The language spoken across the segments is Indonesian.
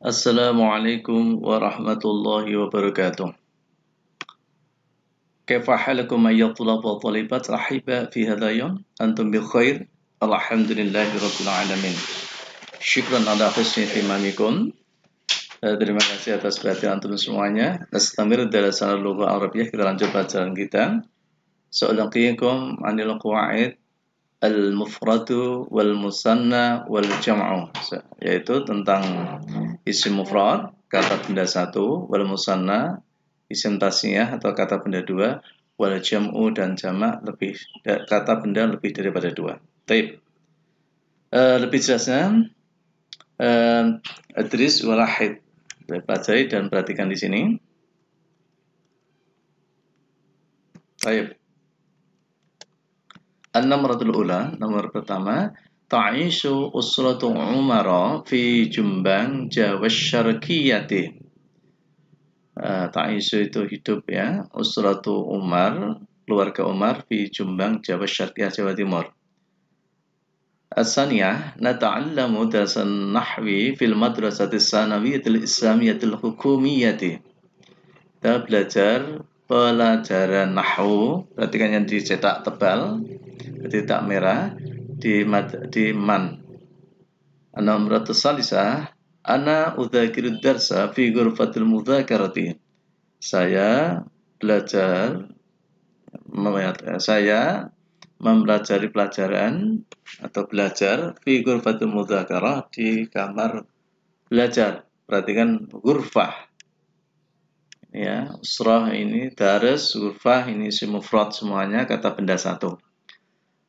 Assalamualaikum warahmatullahi wabarakatuh. كيف حالكم أيها الطلاب والطالبات الأحباء في هذا اليوم؟ أنتم بخير؟ الحمد لله رب العالمين. شكرا على حسن اهتمامكم. Terima kasih atas perhatian antum semuanya. Nastamir darasan al-lugha Arabiyah. Kita lanjut pelajaran kita. Sa'ulaqiyakum 'anil qawaid al-mufradu wal musanna wal jam'u, yaitu tentang isim mufrad, kata benda satu, wal musanna, isim tasniyah atau kata benda dua, wal jam'u dan jamak kata benda lebih daripada dua. Baik. Lebih jelasnya adris walahid. Pelajari dan perhatikan di sini. Baik. An-namratul ula, nomor pertama, ta'ishu usratu Umar fi Jumbang Jawa Syarqiyati. Ta'ishu itu hidup ya, usratu Umar, keluarga Umar fi Jumbang Jawa Syarqiyah Jawa Timur. As-saniyah, nata'allamu darasan nahwi fil madrasati sanawiyatil islamiyatil hukumiyyati. Kita belajar pelajaran nahwu, perhatikan yang dicetak tebal, titak merah di man. An-namratus salisah, ana udzakiru darsa fi ghurfatil mudzakarati. Saya mempelajari pelajaran atau belajar fi ghurfatil mudzakarah di kamar belajar. Perhatikan ghurfah. Ya, usrah ini daras, ghurfah ini isim mufrad semuanya kata benda satu.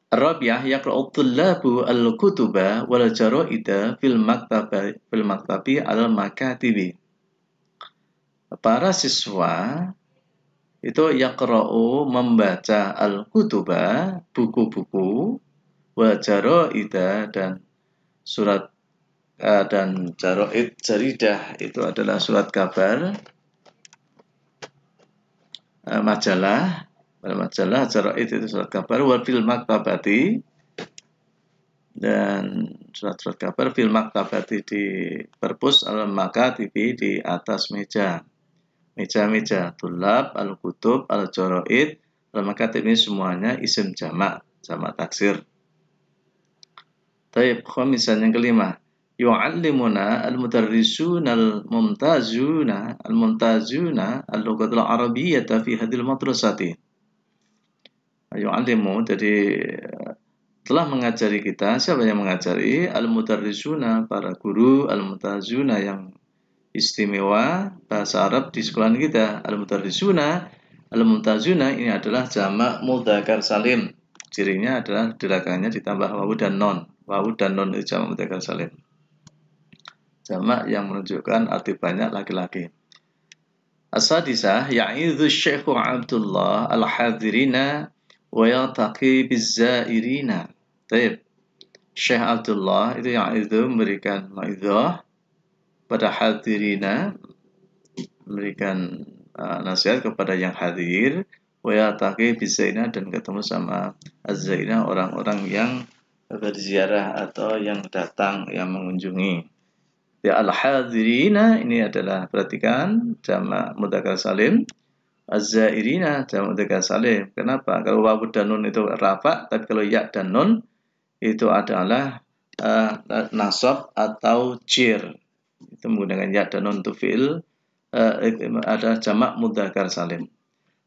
Ar-rabi'ah yaqra'u tullabu al-kutuba wal jara'ida fil maktabi al-makatibi. Para siswa itu yaqra'u membaca al-kutuba, buku-buku, wal jara'ida dan surat dan jara'id, jaridah itu adalah surat kabar, majalah, jara'id itu surat kabar, wal fil maktabati dan surat-surat kabar fil maktabati di perpus al makatibi di atas meja tulab, al kutub, al jara'id, al makatib ini semuanya isim jamak taksir. Taib, khamisan yang kelima, yu'allimuna al-mudarrisuna al-mumtazuna al-lughatul arabiyyata fi hadhil madrasati. Yu'allimu, jadi telah mengajari kita. Siapa yang mengajari? Al-mudarrisuna, para guru, al-mumtazuna yang istimewa bahasa Arab di sekolah kita. Al-mumtazuna ini adalah jamak mudzakkar salim. Cirinya adalah di belakangnya ditambah wawu dan non. Wawu dan non itu jamak mudzakkar salim. Jamak yang menunjukkan arti banyak laki-laki. As-sadisah ya'idhu Syekh Abdullah al-hadirina wa yaltaqi biz-zairina. Baik. Syekh Abdullah itu ya'idhu memberikan mau'izah pada hadirina, memberikan nasihat kepada yang hadir, wa yaltaqi biz-zairina dan ketemu sama az-zairina, orang-orang yang berziarah atau yang datang, yang mengunjungi. Ya, al-hadirina ini adalah, perhatikan, jamak mudzakkar salim. Az-zairina jamak mudzakkar salim. Kenapa? Kalau wawu dan nun itu rafa', tapi kalau ya dan nun itu adalah nasab atau jir. Itu menggunakan ya dan nun itu fi'il, ada jamak mudzakkar salim.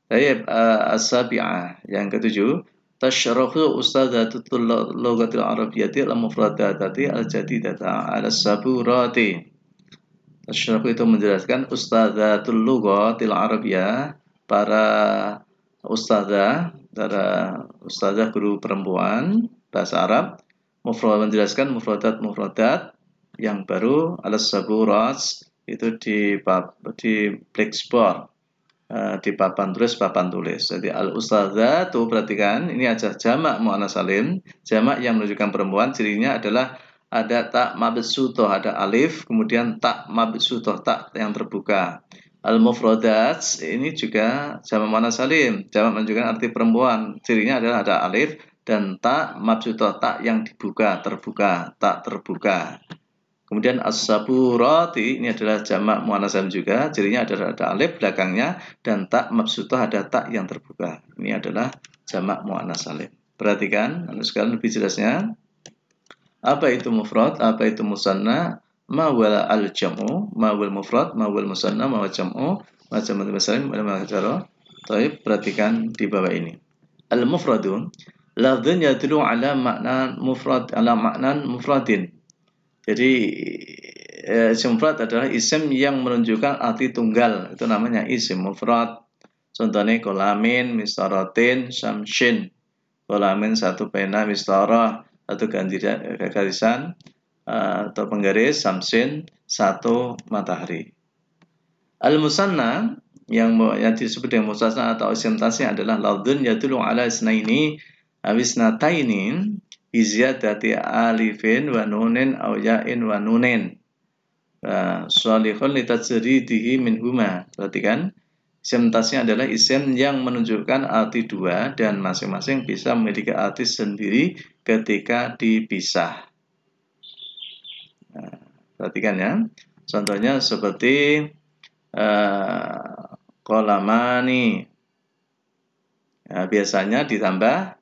Baik, as-sabi'ah yang ketujuh, tasyarahu ustadzatul lughatil arabiyyati al-mufradatati al-jadidata al-saburati. Tasyarahu itu menjelaskan ustadzatul lughatil arabiyyah, para ustadzah guru perempuan bahasa Arab, menjelaskan mufradat yang baru al-saburat itu di blackboard, di papan tulis. Jadi al-ustadzatu, perhatikan ini aja jamak muannats salim, jamak yang menunjukkan perempuan. Cirinya adalah ada tak mabsutoh, ada alif, kemudian tak mabsutoh, tak yang terbuka. Al-mufradat ini juga jamak muannats salim, jamak menunjukkan arti perempuan. Cirinya adalah ada alif dan tak mabsutoh, tak yang terbuka, tak terbuka. Kemudian as-saburati ini adalah jamak muannas salim juga, cirinya adalah ada alif belakangnya dan tak mabsutah, ada tak yang terbuka. Ini adalah jamak muannas salim. Perhatikan, sekarang lebih jelasnya. Apa itu mufrad? Apa itu musanna? Ma wal al-jam'u, ma wal mufrad, ma wal musanna, ma wal jam'u, ma jamak salim, ma jaro. Baik, perhatikan di bawah ini. Al-mufradu lafdzun yadullu ala makna mufrad, ala maknan mufradin. Jadi isim mufrad adalah isim yang menunjukkan arti tunggal. Itu namanya isim mufrad. Contohnya kolamin, mistaratin, syamsin. Kolamin satu pena, mistarah satu garisan atau penggaris, samsin satu matahari. Al-musanna yang disebut dengan musanna atau isim tasnya adalah lafdzun yadullu ala isnaini awisnataini biziyadati alifin wa nunin aw ya'in wa nunin. Shalihun litajridihi minhuma. Perhatikan, isim tasnya adalah isim yang menunjukkan arti dua dan masing-masing bisa memiliki arti sendiri ketika dipisah. Perhatikan ya. Contohnya seperti kolamani. Biasanya ditambah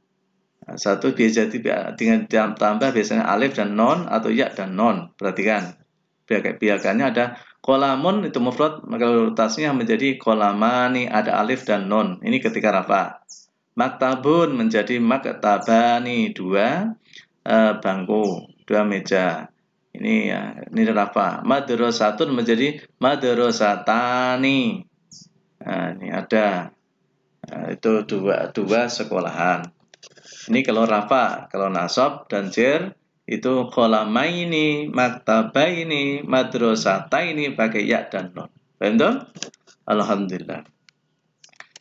satu biasa dengan tambah biasanya alif dan non atau ya dan non. Perhatikan, biakannya ada kolamun itu mufrad, maka tasnya menjadi kolamani, ada alif dan non. Ini ketika rafa. Maktabun menjadi maktabani, dua bangku, dua meja. Ini ya, ini rafa. Madrasatun menjadi madrasatani. Nah, ini ada itu dua sekolahan. Ini kalau rafa, kalau nasab dan jer itu kolamaini, maktabaini, madrasataini pakai ya dan non. Paham tuh? Alhamdulillah.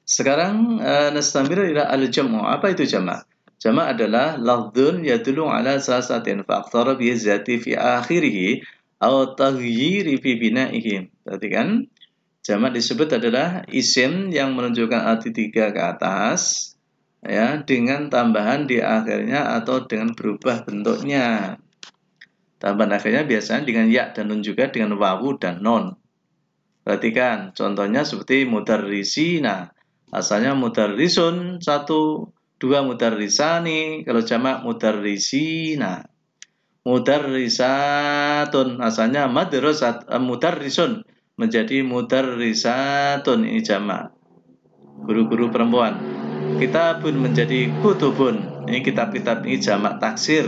Sekarang nastamir ila al-jam'u. Apa itu jamak? Jamak adalah lafdzun yadullu ala salasatin fa'aktsara bi zati fi akhirih aw taghyiri fi bina'ihi. Berarti kan jamak disebut adalah isim yang menunjukkan arti tiga ke atas, ya, dengan tambahan di akhirnya atau dengan berubah bentuknya. Tambahan akhirnya biasanya dengan ya dan nun juga dengan wawu dan non. Perhatikan, contohnya seperti mudarrisina. Asalnya mudarrisun satu, dua mudarrisani. Kalau jamak mudarrisina. Mudarrisatun asalnya mudarrisun menjadi mudarrisatun, ini jamak. Guru-guru perempuan. Kitabun menjadi kutubun. Ini kitab-kitab, ini jamak taksir.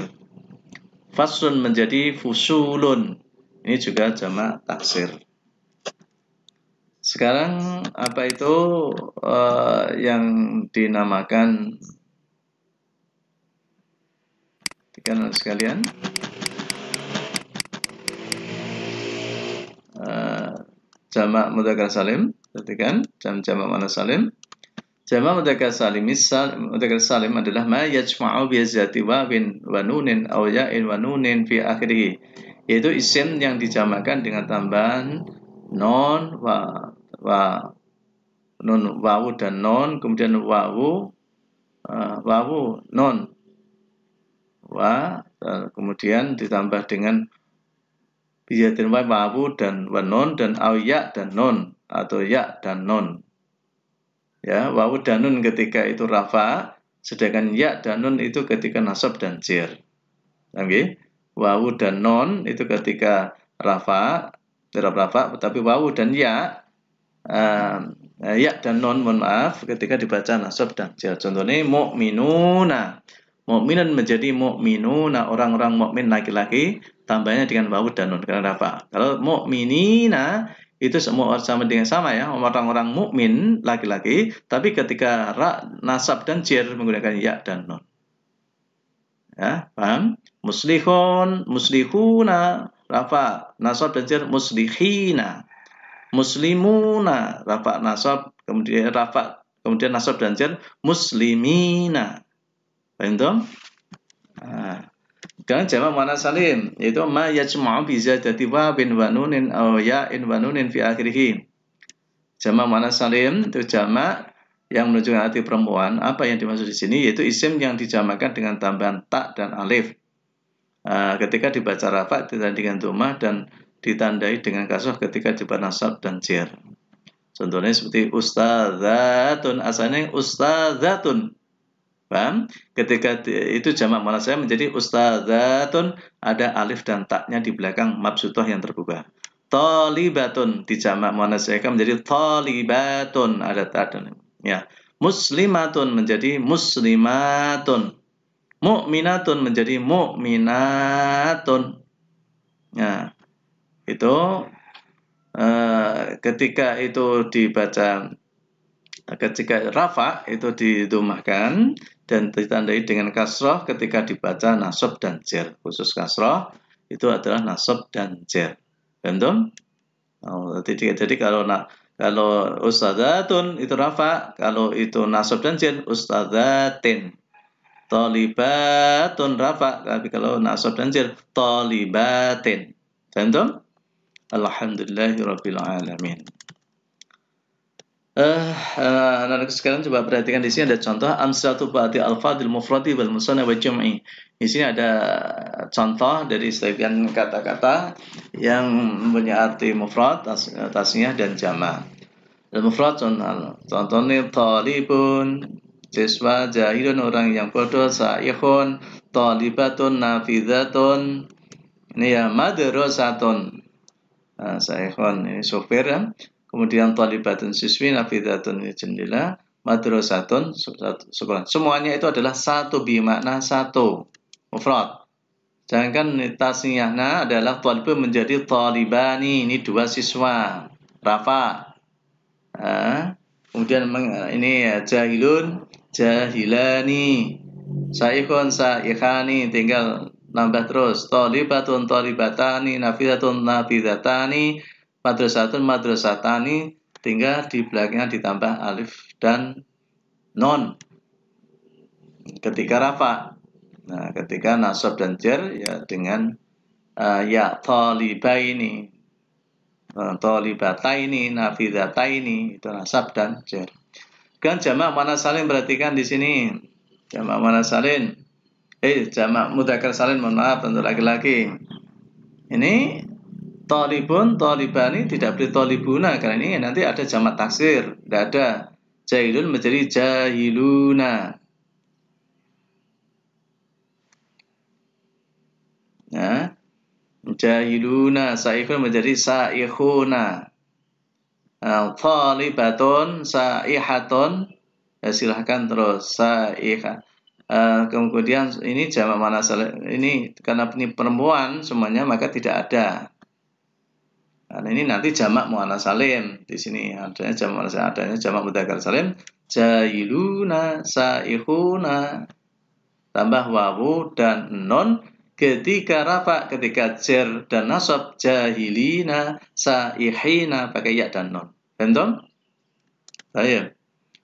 Faslun menjadi fusulun. Ini juga jamak taksir. Sekarang apa itu yang dinamakan tekan sekalian? Jamak mudzakkar salim. Perhatikan, jamak muannas salim. Jamak mudzakkar salim adalah ma yajma'u bi zati wawin wa nunin aw ya'in wa nunin fi akhirih. Yaitu isim yang dijamakkan dengan tambahan non nun wawu dan non, kemudian wawu non kemudian ditambah dengan biyatin wawu dan non dan aw ya dan non atau ya dan non. Ya, wawu dan nun ketika itu rafa, sedangkan ya dan nun itu ketika nasab dan jer. Oke. Wawu dan non itu ketika rafa, tapi wawu dan ya dan non, mohon maaf, ketika dibaca nasab dan jer. Contohnya mu'minuna. Mu'minun menjadi mu'minuna, orang-orang mukmin laki-laki, tambahnya dengan wawu dan nun karena rafa. Kalau mu'minina itu semua sama dengan sama ya, orang-orang mukmin laki-laki, tapi ketika nasab dan jer menggunakan ya dan nun. Ya, paham? Muslihun, muslihuna, rafa, nasab dan jer muslihina. Muslimuna, rafa nasab, kemudian nasab dan jer muslimina. Paham toh? Dengan jamak muannas salim yaitu ma yajma'u bi zati wawin wa nunin aw ya'in wa nunin fi akhirih. Jamak muannas salim itu jamak yang menunjukkan arti perempuan. Apa yang dimaksud di sini yaitu isim yang dijamakkan dengan tambahan tak dan alif Ketika dibaca rafa ditandai dengan dhammah dan ditandai dengan kasroh ketika dibaca nasab dan jer. Contohnya seperti ustadzatun, asalnya ustadzatun. Paham? Ketika itu jamak muannas salim menjadi ustadzatun, ada alif dan taknya di belakang mabsutah yang terbuka. Thalibatun di jamak muannas salim menjadi thalibatun, ada tak dan ya. Muslimatun menjadi muslimatun. Mu'minatun menjadi mu'minatun. Nah, itu ketika itu dibaca, ketika rafa itu didhammahkan dan ditandai dengan kasroh ketika dibaca nasab dan jer. Khusus kasroh itu adalah nasab dan jer. Paham? Jadi kalau ustadzatun itu rafa, kalau itu nasab dan jer ustadzatin. Thalibatun rafa, tapi kalau nasab dan jer thalibatin. Paham? Alhamdulillahirabbil alamin. Anak-anak sekalian coba perhatikan di sini ada contoh amsalatu ba'di alfadil mufradi wal musanna wa jam'i. Di sini ada contoh dari sebagian kata-kata yang mempunyai arti mufrad, tasniyah dan jama'. Al-mufrad contohnya talibun, siswa, jahilun orang yang bodoh, sa'ihun, talibatun, nafidatun. Ini ya madrasatun. Sa'ihun ini sopir ya. Kemudian talibatun siswi, nafidatun ini jendela, madrasatun sekolah. Semuanya itu adalah satu bimakna satu mufrad. Sedangkan tasniyahnya adalah talibun menjadi talibani, ini dua siswa. Rafa. Kemudian ini ya, jahilun, jahilani, saikhun, saikhani, tinggal nambah terus. Talibatun, talibatani, nafidatun, nafidatani, madrasatun, madrasatani, tinggal di belakangnya ditambah alif dan non ketika rafa. Nah, ketika nasab dan jer ya dengan ya talibaini, talibataini, nafidataini, itu nasab dan jer. Kan jamak muannas salim, perhatikan di sini. Jamak muannas salim. Jamak mudzakkar salim, mohon maaf untuk laki-laki. Ini talibun, talibani tidak boleh talibuna karena ini nanti ada jamak taksir, tidak ada. Jahilun menjadi jahiluna. Nah, jahiluna, saikhun menjadi saikhuna. Thalibatun, saihatun. Ya, silahkan terus saihah. Kemudian ini jamak muannas salim. Ini karena ini perempuan semuanya maka tidak ada. Nah, ini nanti jamak muannas salim. Di sini adanya jamak muannas salim, adanya jamak mudzakkar salim. Jahiluna, saihuna. Tambah wawu dan non ketika rafa, ketika jer dan nasab. Jahilina, saihina, pakai ya dan non. Paham? Baik.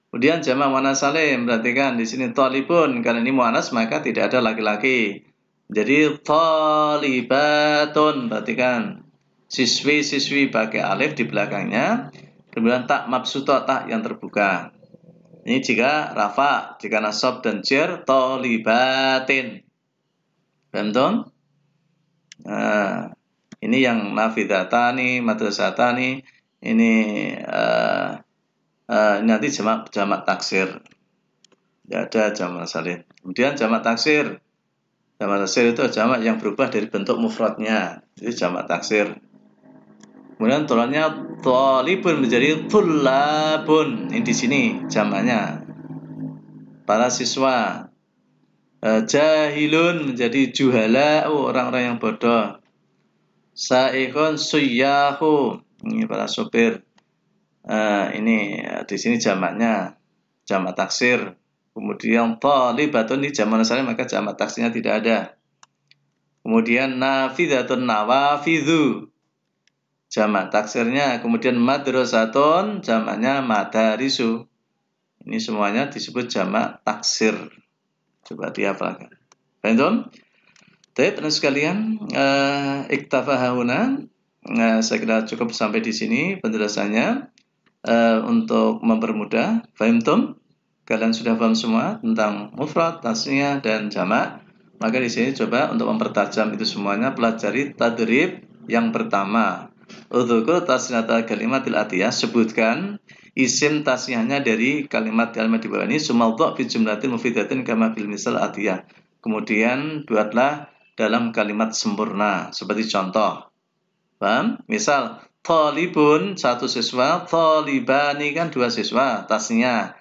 Kemudian jamak muannas salim, perhatikan di sini talibun, karena ini muannas maka tidak ada laki-laki. Jadi talibatun, perhatikan. Siswi-siswi pakai alif di belakangnya, kemudian tak mabsutah, tak yang terbuka. Ini jika rafa, jika nasab dan jer talibatin. Paham? Nah, ini yang nafidatani, madrasatani, ini nanti jamak taksir. Tidak ada jamak salim. Kemudian jamak taksir. Jamak taksir itu jamak yang berubah dari bentuk mufradnya. Jadi jamak taksir. Kemudian tolaknya talibun menjadi tullabun. Ini di sini jamaknya. Para siswa. Jahilun menjadi juhala, orang-orang yang bodoh. Saikhun suyyahu. Ini para sopir. Ini di sini jamaknya jamak taksir. Kemudian talibatun ini jamak salim maka jamak taksirnya tidak ada. Kemudian nafidatun, nawafidhu, jamak taksirnya. Kemudian madrasatun, jamaknya madarisu. Ini semuanya disebut jamak taksir. Coba dihafalkan. Paham? Baik, teman sekalian, iktafa hauna. Saya kira cukup sampai di sini penjelasannya. Untuk mempermudah, fahimtum? Kalian sudah paham semua tentang mufrad, tasniyah, dan jamak Maka di sini coba untuk mempertajam itu semuanya, pelajari tadrib yang pertama. Udzukur tasniyatal kalimatil atiyah, sebutkan isim tasniyahnya dari kalimat-kalimat di bawah ini, sumalta fi jumlatin mufidatin kama fil misal atiyah. Kemudian buatlah dalam kalimat sempurna seperti contoh. Paham? Misal thalibun satu siswa, thalibani kan dua siswa, tasniyah.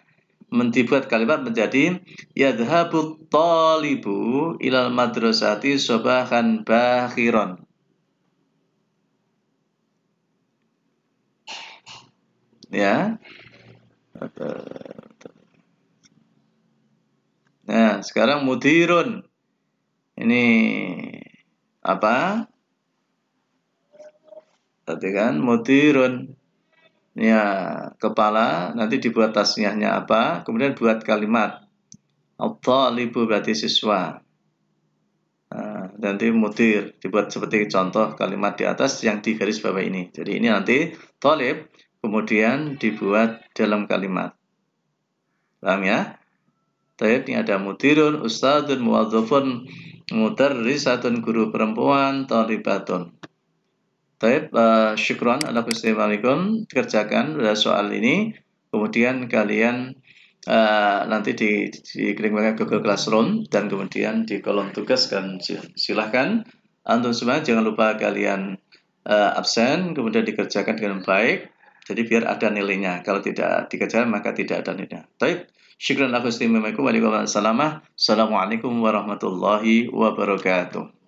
Dibuat kalimat menjadi yadhhabut thalibu ilal madrasati sabahan bakhiron. Ya. Nah, sekarang mudirun. Ini apa? Tadi kan mudirun. Ya, kepala nanti dibuat tasniahnya apa? Kemudian buat kalimat. At-thalibu berarti siswa. Nah, nanti mudir dibuat seperti contoh kalimat di atas yang di garis bawah ini. Jadi ini nanti thalib kemudian dibuat dalam kalimat. Paham ya? Taib ini ada mudirun, ustadun, muwadzafun, mudarrisatun, guru perempuan, thalibatun. Taib, syukran ala husni kerjakan soal ini. Kemudian kalian nanti diklik pakai Google Classroom dan kemudian di kolom tugas kan silahkan antum semua jangan lupa kalian absen kemudian dikerjakan dengan baik jadi biar ada nilainya. Kalau tidak dikerjakan maka tidak ada nilainya. Baik, syukran ala husni Assalamualaikum warahmatullahi wabarakatuh.